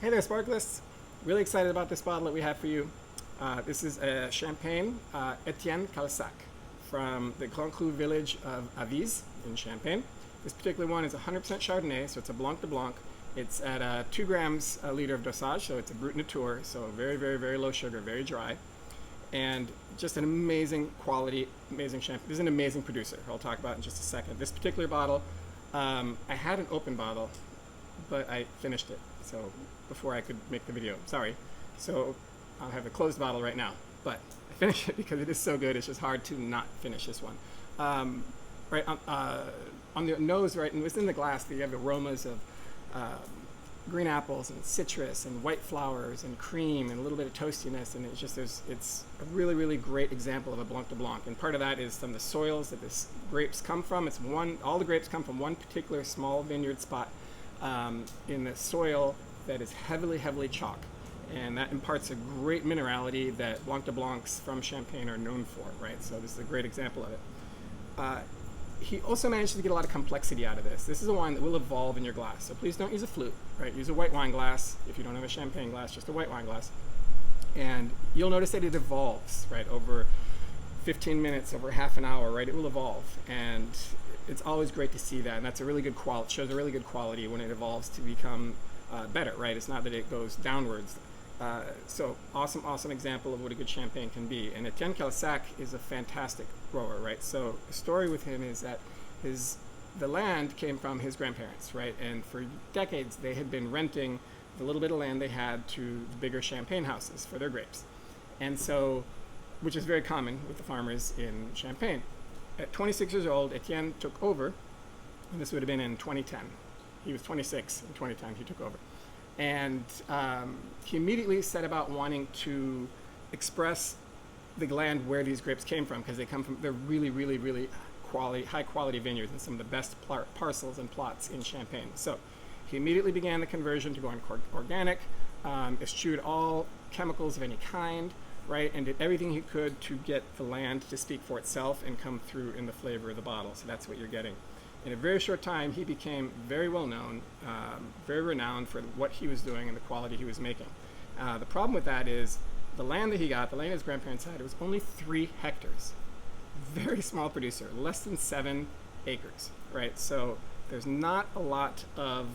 Hey there, Sparkle-ists. Really excited about this bottle that we have for you. This is a champagne Etienne Calsac from the Grand Cru village of Avize in Champagne. This particular one is 100% Chardonnay, so it's a Blanc de Blanc. It's at 2 grams a liter of dosage, so it's a Brut nature, so very, very, very low sugar, very dry. And just an amazing quality, amazing champagne. This is an amazing producer. I'll talk about it in just a second. This particular bottle, I had an open bottle, but I finished it. So before I could make the video, sorry. So I'll have a closed bottle right now, but I finished it because it is so good. It's just hard to not finish this one. Right on the nose, right, and within the glass, you have aromas of green apples and citrus and white flowers and cream and a little bit of toastiness, and it's a really, really great example of a Blanc de Blanc. And part of that is some of the soils that this grapes come from. All the grapes come from one particular small vineyard spot in the soil that is heavily, heavily chalk. And that imparts a great minerality that Blanc de Blancs from Champagne are known for, right? So this is a great example of it. He also managed to get a lot of complexity out of this. This is a wine that will evolve in your glass. So please don't use a flute, right? Use a white wine glass. If you don't have a champagne glass, just a white wine glass. And you'll notice that it evolves, right? Over 15 minutes, over half an hour, right? It will evolve. And it's always great to see that. And that's a really good quality, shows a really good quality when it evolves to become better, right? It's not that it goes downwards. So awesome example of what a good champagne can be. And Etienne Calsac is a fantastic grower, right? So the story with him is that the land came from his grandparents, right? And for decades they had been renting the little bit of land they had to the bigger champagne houses for their grapes. And so, which is very common with the farmers in Champagne. At 26 years old, Etienne took over, and this would have been in 2010. He was 26 in 2010, he took over. And he immediately set about wanting to express the land where these grapes came from, because they're really, really, really high quality vineyards and some of the best parcels and plots in Champagne. So he immediately began the conversion to going organic, eschewed all chemicals of any kind, right, and did everything he could to get the land to speak for itself and come through in the flavor of the bottle. So that's what you're getting. In a very short time, he became very well known, very renowned for what he was doing and the quality he was making. The problem with that is the land that he got, the land his grandparents had, it was only 3 hectares. Very small producer, less than 7 acres, right? So there's not a lot of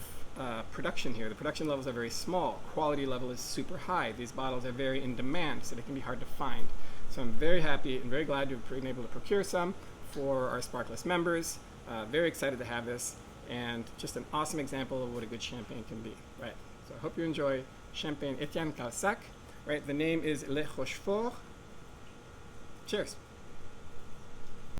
production here. The production levels are very small. Quality level is super high. These bottles are very in demand, so they can be hard to find. So I'm very happy and very glad to have been able to procure some for our Sparkle-ist members. Very excited to have this, and just an awesome example of what a good champagne can be, right? So I hope you enjoy Champagne Etienne Calsac, right? The name is Rocheforts. Cheers.